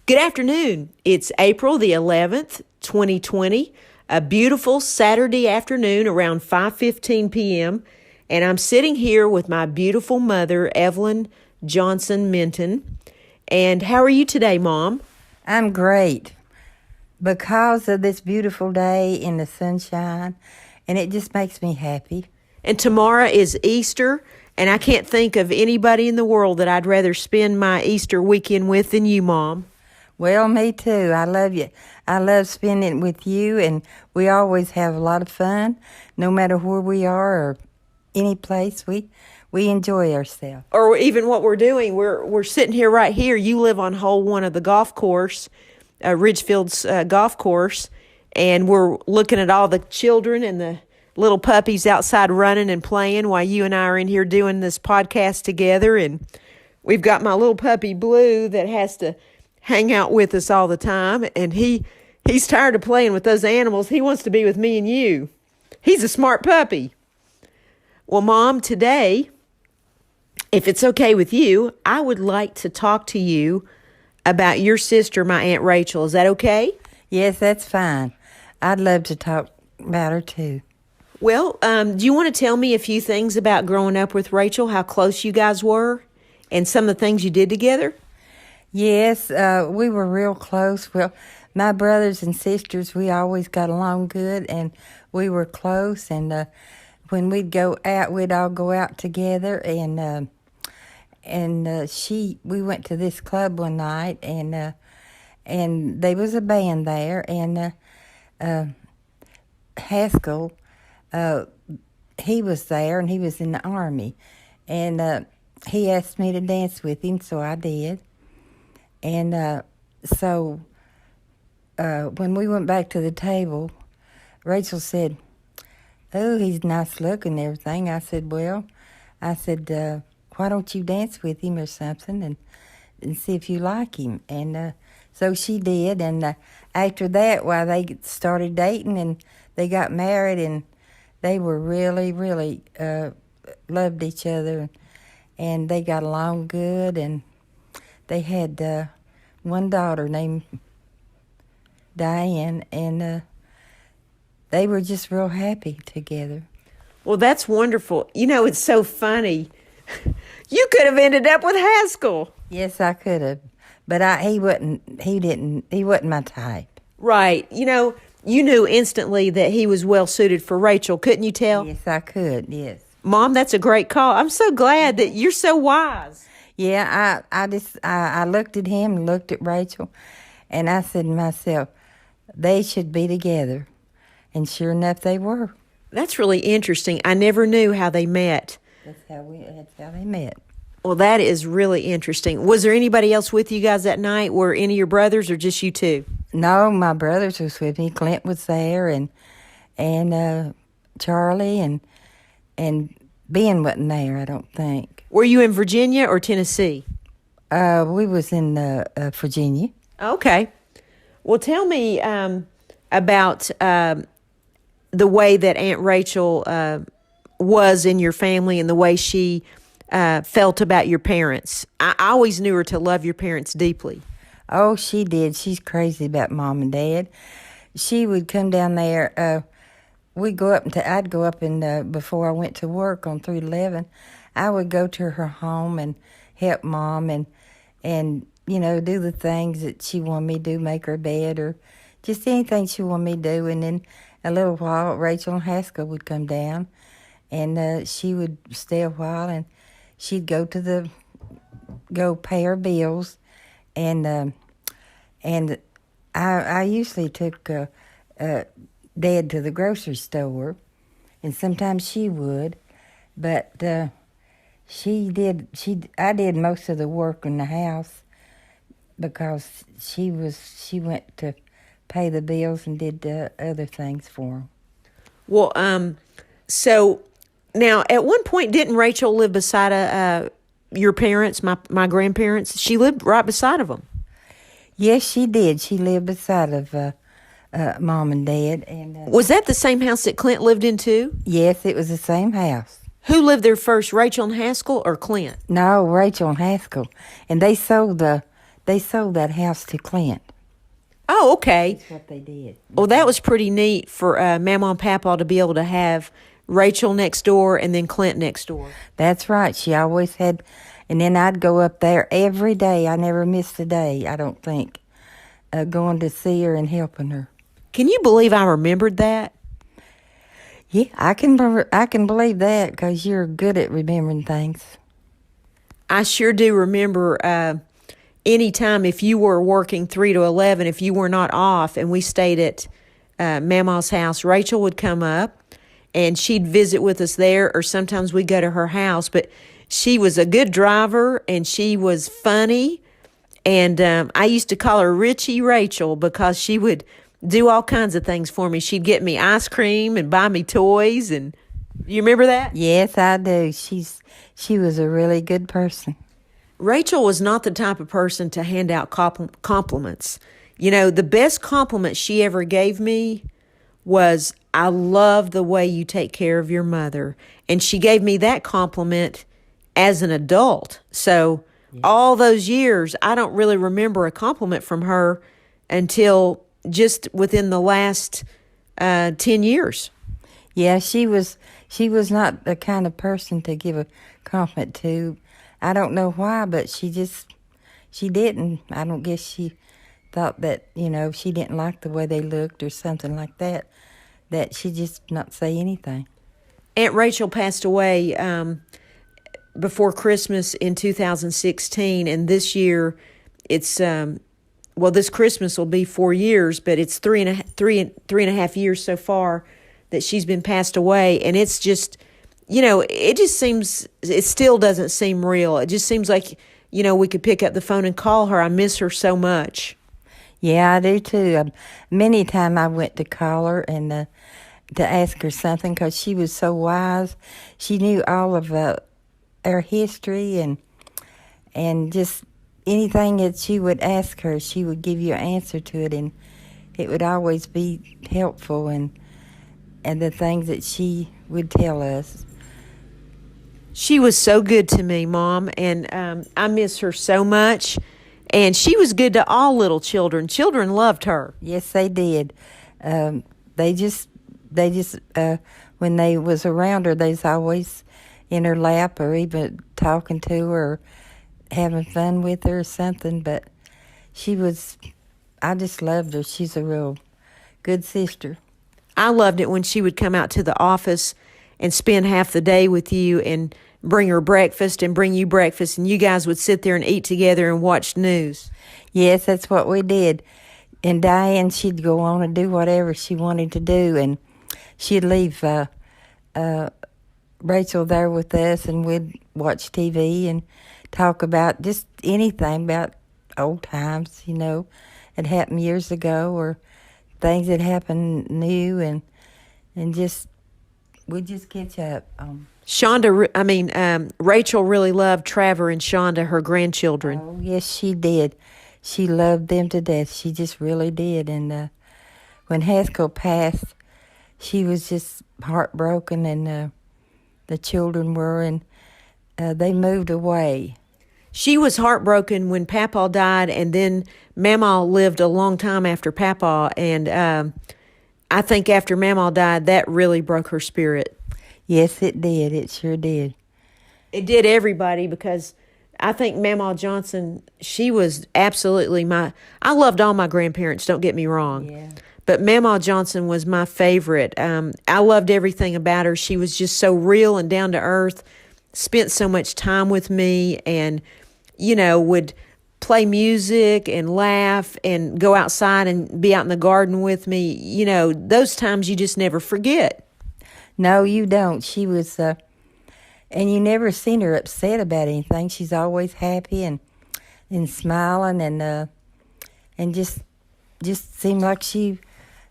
Good afternoon. It's April the 11th, 2020, a beautiful Saturday afternoon around 5:15 p.m., and I'm sitting here with my beautiful mother, Evelyn Johnson Minton. And how are you today, Mom? I'm great because of this beautiful day in the sunshine, and it just makes me happy. And tomorrow is Easter, and I can't think of anybody in the world that I'd rather spend my Easter weekend with than you, Mom. Well, me too. I love you. I love spending it with you, and we always have a lot of fun, no matter where we are or any place. We enjoy ourselves. Or even what we're doing. We're sitting here right here. You live on hole 1 of the golf course, Ridgefield's golf course, and we're looking at all the children and the little puppies outside running and playing while you and I are in here doing this podcast together. And we've got my little puppy Blue that has to hang out with us all the time, and he's tired of playing with those animals. He wants to be with me and you. He's a smart puppy. Well, Mom, today, if it's okay with you, I would like to talk to you about your sister, my Aunt Rachel. Is that okay? Yes, that's fine. I'd love to talk about her too. Well, do you want to tell me a few things about growing up with Rachel, how close you guys were, and some of the things you did together? Yes, we were real close. Well, my brothers and sisters, we always got along good, and we were close. And when we'd go out, we'd all go out together. And we went to this club one night, and there was a band there, and Haskell, he was there, and he was in the Army, and he asked me to dance with him, so I did. And so when we went back to the table, Rachel said, "Oh, he's nice looking and everything." I said, why don't you dance with him or something and see if you like him? And so she did. And after that, they started dating and they got married, and they were really, really loved each other, and they got along good. And they had one daughter named Diane, and they were just real happy together. Well, that's wonderful. You know, it's so funny. You could have ended up with Haskell. Yes, I could have, but he wasn't my type. Right. You know, you knew instantly that he was well suited for Rachel, couldn't you tell? Yes, I could, yes. Mom, that's a great call. I'm so glad that you're so wise. Yeah, I looked at him and looked at Rachel, and I said to myself, they should be together. And sure enough, they were. That's really interesting. I never knew how they met. That's how they met. Well, that is really interesting. Was there anybody else with you guys that night? Were any of your brothers or just you two? No, my brothers was with me. Clint was there, and Charlie, and Ben wasn't there, I don't think. Were you in Virginia or Tennessee? We was in Virginia. Okay. Well, tell me about the way that Aunt Rachel was in your family and the way she felt about your parents. I always knew her to love your parents deeply. Oh, she did. She's crazy about Mom and Dad. She would come down there. I'd go up and before I went to work on 311, I would go to her home and help Mom and do the things that she wanted me to do, make her bed or just anything she wanted me to do. And then a little while, Rachel and Haskell would come down, and she would stay a while, and she'd go pay her bills, and I usually took Dad to the grocery store, and sometimes she would, but I did most of the work in the house because she went to pay the bills and did other things for them. Well, so now at one point, didn't Rachel live beside your parents, my grandparents? She lived right beside of them. Yes, she did. She lived beside of Mom and Dad. And was that the same house that Clint lived in too? Yes, it was the same house. Who lived there first, Rachel and Haskell or Clint? No, Rachel and Haskell. And they sold the they sold that house to Clint. Oh, okay. That's what they did. Well, that was pretty neat for Mama and Papa to be able to have Rachel next door and then Clint next door. That's right. She always had, and then I'd go up there every day. I never missed a day, I don't think, going to see her and helping her. Can you believe I remembered that? Yeah, I can believe that because you're good at remembering things. I sure do remember anytime if you were working 3 to 11, if you were not off and we stayed at Mama's house, Rachel would come up and she'd visit with us there, or sometimes we'd go to her house. But she was a good driver and she was funny. And I used to call her Richie Rachel because she would do all kinds of things for me. She'd get me ice cream and buy me toys. And you remember that? Yes, I do. She was a really good person. Rachel was not the type of person to hand out compliments. You know, the best compliment she ever gave me was, "I love the way you take care of your mother." And she gave me that compliment as an adult. So all those years, I don't really remember a compliment from her until just within the last 10 years. Yeah, she was not the kind of person to give a compliment to. I don't know why, but she didn't. I don't guess she thought that, she didn't like the way they looked or something like that she just not say anything. Aunt Rachel passed away before Christmas in 2016, and this year it's this Christmas will be 4 years, but it's three and a half years so far that she's been passed away. And it's just, it still doesn't seem real. It just seems like, we could pick up the phone and call her. I miss her so much. Yeah, I do too. Many times I went to call her and to ask her something because she was so wise. She knew all of our history and just anything that she would ask her, she would give you an answer to it, and it would always be helpful and the things that she would tell us. She was so good to me, Mom, and I miss her so much. And she was good to all little children. Children loved her. Yes, they did. They just when they was around her, they was always in her lap or even talking to her or having fun with her or something. But I just loved her. She's a real good sister. I loved it when she would come out to the office and spend half the day with you and bring her breakfast and bring you breakfast, and you guys would sit there and eat together and watch news. Yes, that's what we did. And Diane, she'd go on and do whatever she wanted to do, and she'd leave Rachel there with us, and we'd watch TV and talk about just anything about old times, that happened years ago or things that happened new, and we'd just catch up. Rachel really loved Trevor and Shonda, her grandchildren. Oh, yes, she did. She loved them to death. She just really did. And when Haskell passed, she was just heartbroken, and the children were, and they moved away. She was heartbroken when Papaw died, and then Mama lived a long time after Papaw, and I think after Mama died, that really broke her spirit. Yes, it did. It sure did. It did everybody, because I think Mama Johnson, she was absolutely I loved all my grandparents, don't get me wrong. Yeah. But Mama Johnson was my favorite. I loved everything about her. She was just so real and down to earth, spent so much time with me, and, would play music and laugh and go outside and be out in the garden with me. Those times you just never forget. No, you don't. She was, and you never seen her upset about anything. She's always happy and smiling, and just seemed like she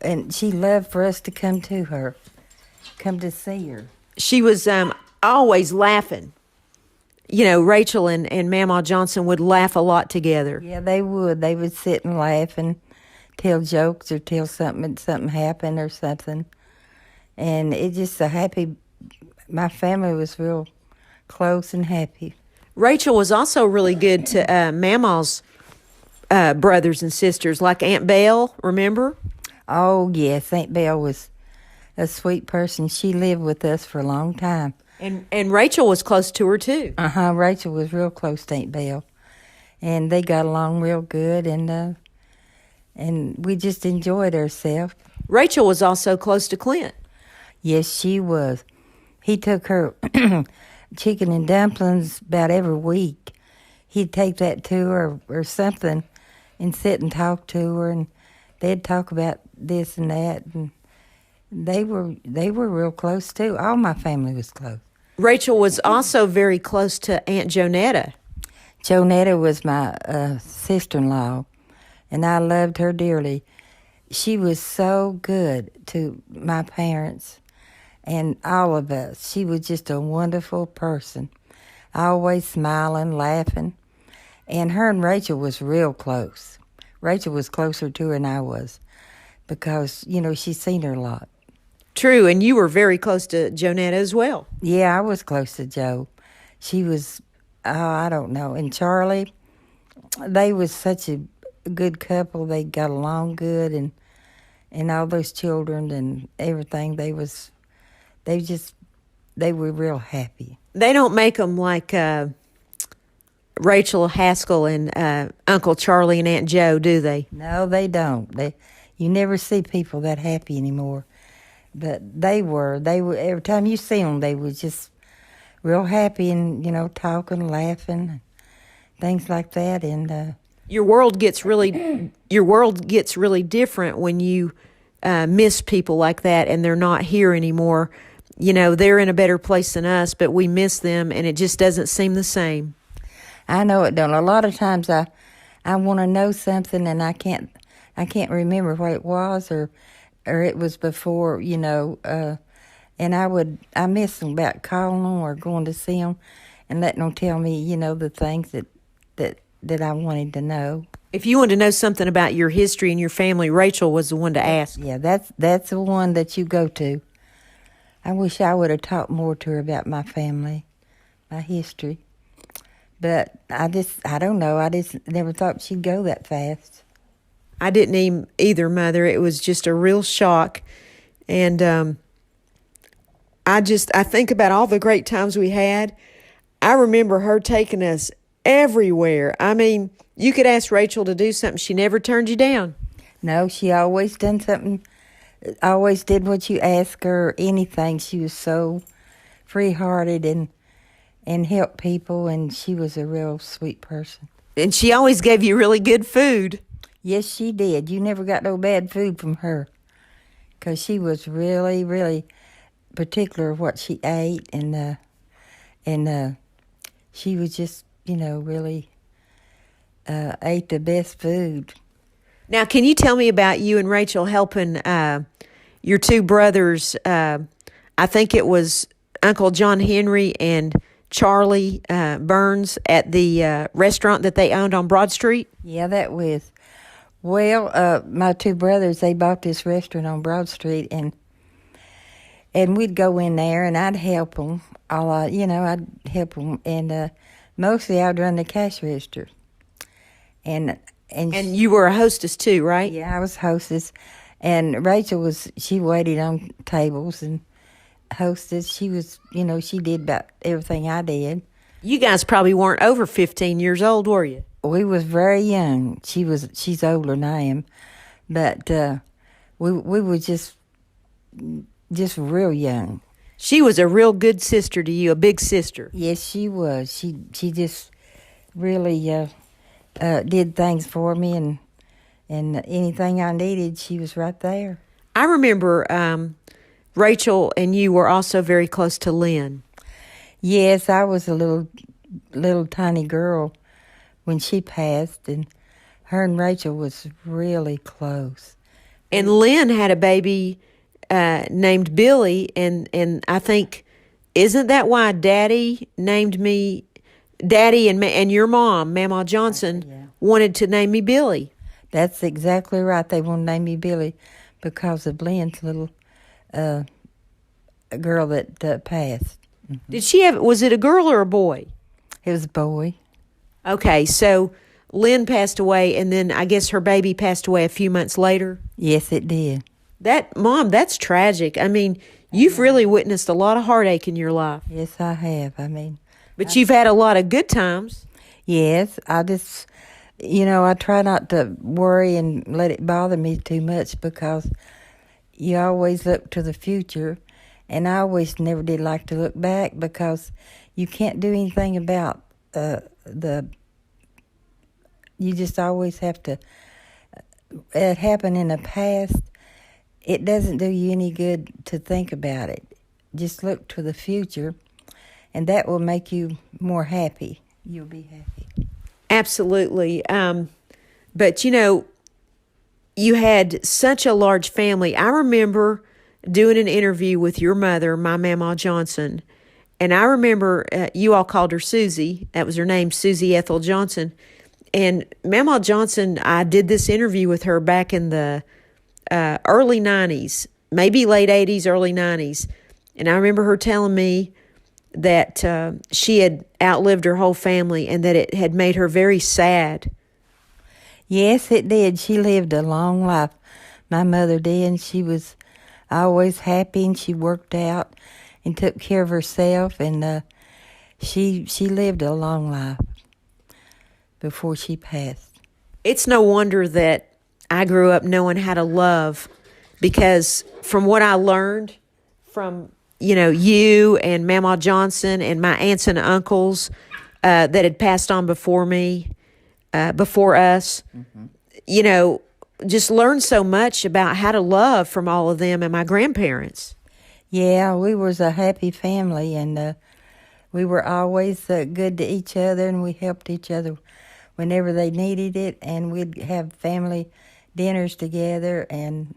loved for us to come to her, come to see her. She was always laughing. Rachel and Mama Johnson would laugh a lot together. Yeah, they would. They would sit and laugh and tell jokes or tell something happened or something. And it just my family was real close and happy. Rachel was also really good to Mama's brothers and sisters, like Aunt Belle, remember? Oh, yes, Aunt Belle was a sweet person. She lived with us for a long time. And Rachel was close to her, too. Rachel was real close to Aunt Belle. And they got along real good, and we just enjoyed ourselves. Rachel was also close to Clint. Yes, she was. He took her chicken and dumplings about every week. He'd take that to her or something and sit and talk to her, and they'd talk about this and that. And they were real close, too. All my family was close. Rachel was also very close to Aunt Jonetta. Jonetta was my sister-in-law, and I loved her dearly. She was so good to my parents and all of us. She was just a wonderful person, always smiling, laughing. And her and Rachel was real close. Rachel was closer to her than I was because, she's seen her a lot. True, and you were very close to Jonetta as well. Yeah, I was close to Joe. She was, I don't know. And Charlie, they was such a good couple. They got along good, and all those children and everything. They were real happy. They don't make them like Rachel, Haskell, and Uncle Charlie and Aunt Joe, do they? No, they don't. You never see people that happy anymore. But they were. Every time you see them, they were just real happy and, talking, laughing, things like that. And your world gets really different when you miss people like that and they're not here anymore. They're in a better place than us, but we miss them, and it just doesn't seem the same. I know it don't. A lot of times I want to know something and I can't remember what it was or it was before, and I miss them about calling them or going to see them and letting them tell me, the things that I wanted to know. If you wanted to know something about your history and your family, Rachel was the one to ask. Yeah, that's the one that you go to. I wish I would have talked more to her about my family, my history. But I don't know. I just never thought she'd go that fast. I didn't either, Mother. It was just a real shock. And I think about all the great times we had. I remember her taking us everywhere. I mean, you could ask Rachel to do something. She never turned you down. No, she always done something, always did what you asked her, or anything. She was so free-hearted and helped people, and she was a real sweet person. And she always gave you really good food. Yes, she did. You never got no bad food from her because she was really, really particular what she ate, and she was just, really ate the best food. Now, can you tell me about you and Rachel helping your two brothers? I think it was Uncle John Henry and Charlie Burns at the restaurant that they owned on Broad Street? Yeah, that was. Well, my two brothers, they bought this restaurant on Broad Street, and we'd go in there, and I'd help them. I'd help them, and mostly I'd run the cash register. And you were a hostess too, right? Yeah, I was hostess, and Rachel she waited on tables and hostess. She was, she did about everything I did. You guys probably weren't over 15 years old, were you? We was very young. She's older than I am, but we were just real young. She was a real good sister to you, a big sister. Yes, she was. She just really did things for me, and anything I needed, she was right there. I remember Rachel and you were also very close to Lynn. Yes, I was a little tiny girl when she passed, and her and Rachel was really close. And Lynn had a baby named Billy, and I think, isn't that why Daddy named me, Daddy and your mom, Mama Johnson, wanted to name me Billy? That's exactly right. They wanted to name me Billy because of Lynn's little girl that passed. Mm-hmm. Was it a girl or a boy? It was a boy. Okay, so Lynn passed away, and then I guess her baby passed away a few months later. Yes, it did. Mom, that's tragic. I mean, you've really witnessed a lot of heartache in your life. Yes, I have. But you've had a lot of good times. Yes, I just, I try not to worry and let it bother me too much because you always look to the future. And I always never did like to look back because you can't do anything about you just always have to, it happened in the past. It doesn't do you any good to think about it. Just look to the future, and that will make you more happy. You'll be happy. Absolutely. But, you had such a large family. I remember doing an interview with your mother, my Mama Johnson, and I remember you all called her Susie. That was her name, Susie Ethel Johnson. And Mama Johnson, I did this interview with her back in the early 90s, maybe late 80s, early 90s. And I remember her telling me that she had outlived her whole family and that it had made her very sad. Yes, it did. She lived a long life. My mother did, and she was always happy, and she worked out and took care of herself, and she lived a long life before she passed. It's no wonder that I grew up knowing how to love, because from what I learned from, you and Mama Johnson and my aunts and uncles that had passed on before me, before us, just learned so much about how to love from all of them and my grandparents. Yeah, we was a happy family, and we were always good to each other, and we helped each other whenever they needed it, and we'd have family dinners together, and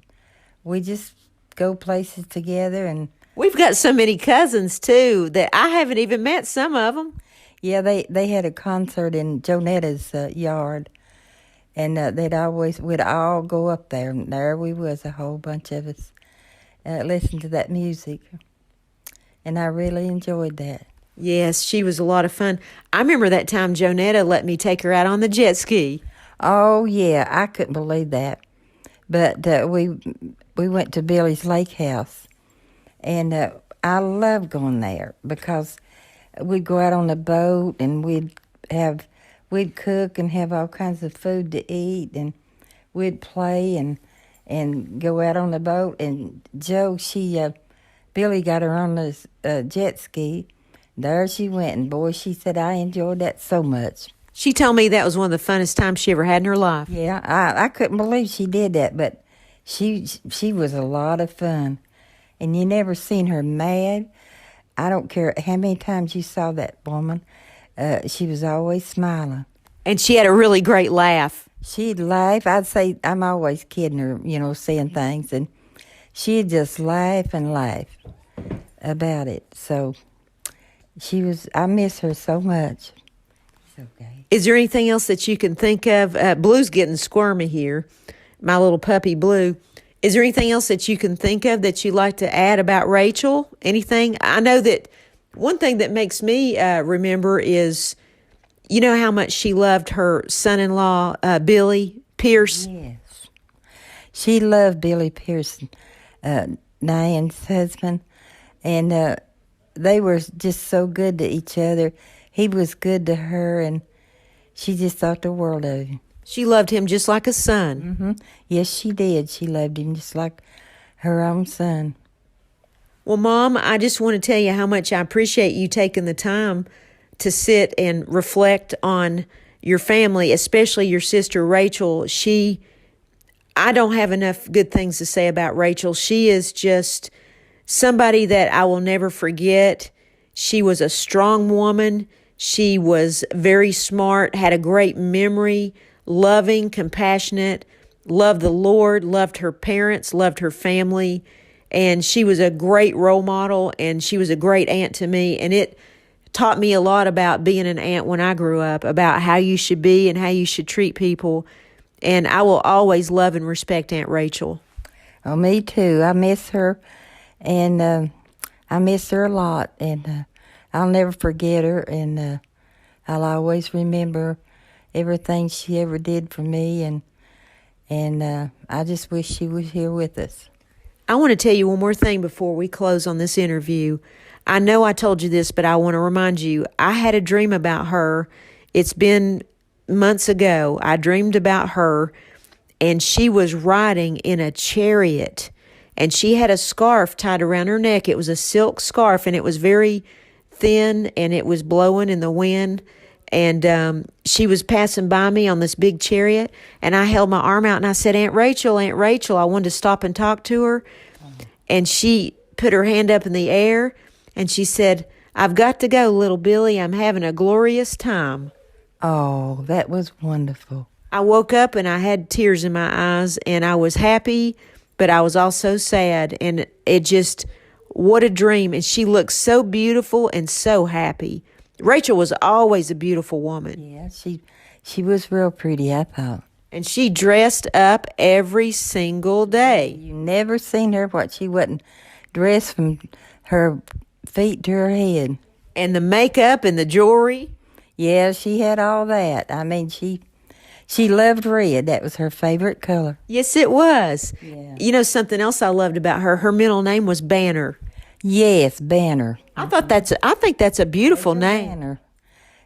we just go places together. And we've got so many cousins too that I haven't even met some of them. Yeah, they had a concert in Jonetta's yard, and we'd all go up there, and there we was, a whole bunch of us, listen to that music, and I really enjoyed that. Yes, she was a lot of fun. I remember that time Jonetta let me take her out on the jet ski. Oh, yeah, I couldn't believe that. But we went to Billy's Lake House, and I loved going there because we'd go out on the boat, and we'd cook and have all kinds of food to eat, and we'd play and go out on the boat. And Jo, Billy got her on this jet ski. There she went, and boy, she said, I enjoyed that so much. She told me that was one of the funnest times she ever had in her life. Yeah, I couldn't believe she did that, but she was a lot of fun. And you never seen her mad. I don't care how many times you saw that woman. She was always smiling. And she had a really great laugh. She'd laugh. I'd say, I'm always kidding her, saying things, and she'd just laugh and laugh about it. So I miss her so much. It's okay. Is there anything else that you can think of? Blue's getting squirmy here, my little puppy Blue. Is there anything else that you can think of that you'd like to add about Rachel? Anything? I know that one thing that makes me remember is, how much she loved her son-in-law, Billy Pierce. Yes. She loved Billy Pearson, Diane's husband, and they were just so good to each other. He was good to her, and she just thought the world of him. She loved him just like a son. Mm-hmm. Yes, she did. She loved him just like her own son. Well, Mom, I just want to tell you how much I appreciate you taking the time to sit and reflect on your family, especially your sister Rachel. I don't have enough good things to say about Rachel. She is just somebody that I will never forget. She was a strong woman. She was very smart, had a great memory, loving, compassionate, loved the Lord, loved her parents, loved her family. And she was a great role model, and she was a great aunt to me. And it taught me a lot about being an aunt when I grew up, about how you should be and how you should treat people. And I will always love and respect Aunt Rachel. Oh, me too. I miss her, and I miss her a lot. And I'll never forget her, and I'll always remember everything she ever did for me, and I just wish she was here with us. I want to tell you one more thing before we close on this interview. I know I told you this, but I want to remind you, I had a dream about her. It's been months ago. I dreamed about her, and she was riding in a chariot, and she had a scarf tied around her neck. It was a silk scarf, and it was very thin, and it was blowing in the wind. And she was passing by me on this big chariot, and I held my arm out, and I said, Aunt Rachel, I wanted to stop and talk to her. And she put her hand up in the air, and she said, I've got to go, little Billy. I'm having a glorious time. Oh, that was wonderful. I woke up, and I had tears in my eyes, and I was happy, but I was also sad. And it just, what a dream. And she looked so beautiful and so happy. Rachel was always a beautiful woman. Yeah, she was real pretty, I thought. And she dressed up every single day. You never seen her what she wasn't dressed from her feet to her head. And the makeup and the jewelry. Yeah, she had all that. I mean, she loved red. That was her favorite color. Yes, it was. Yeah. You know, something else I loved about her, her middle name was Banner. Yes, Banner. I think that's a beautiful name. Banner.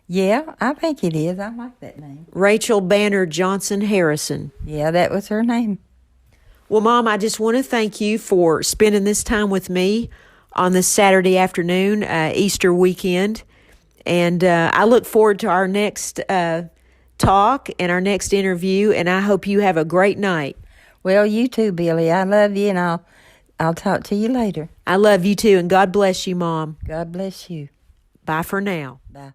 Yeah, I think it is. I like that name. Rachel Banner Johnson Harrison. Yeah, that was her name. Well, Mom, I just want to thank you for spending this time with me on this Saturday afternoon, Easter weekend. And I look forward to our next talk and our next interview, and I hope you have a great night. Well, you too, Billy. I love you, and I'll talk to you later. I love you too, and God bless you, Mom. God bless you. Bye for now. Bye.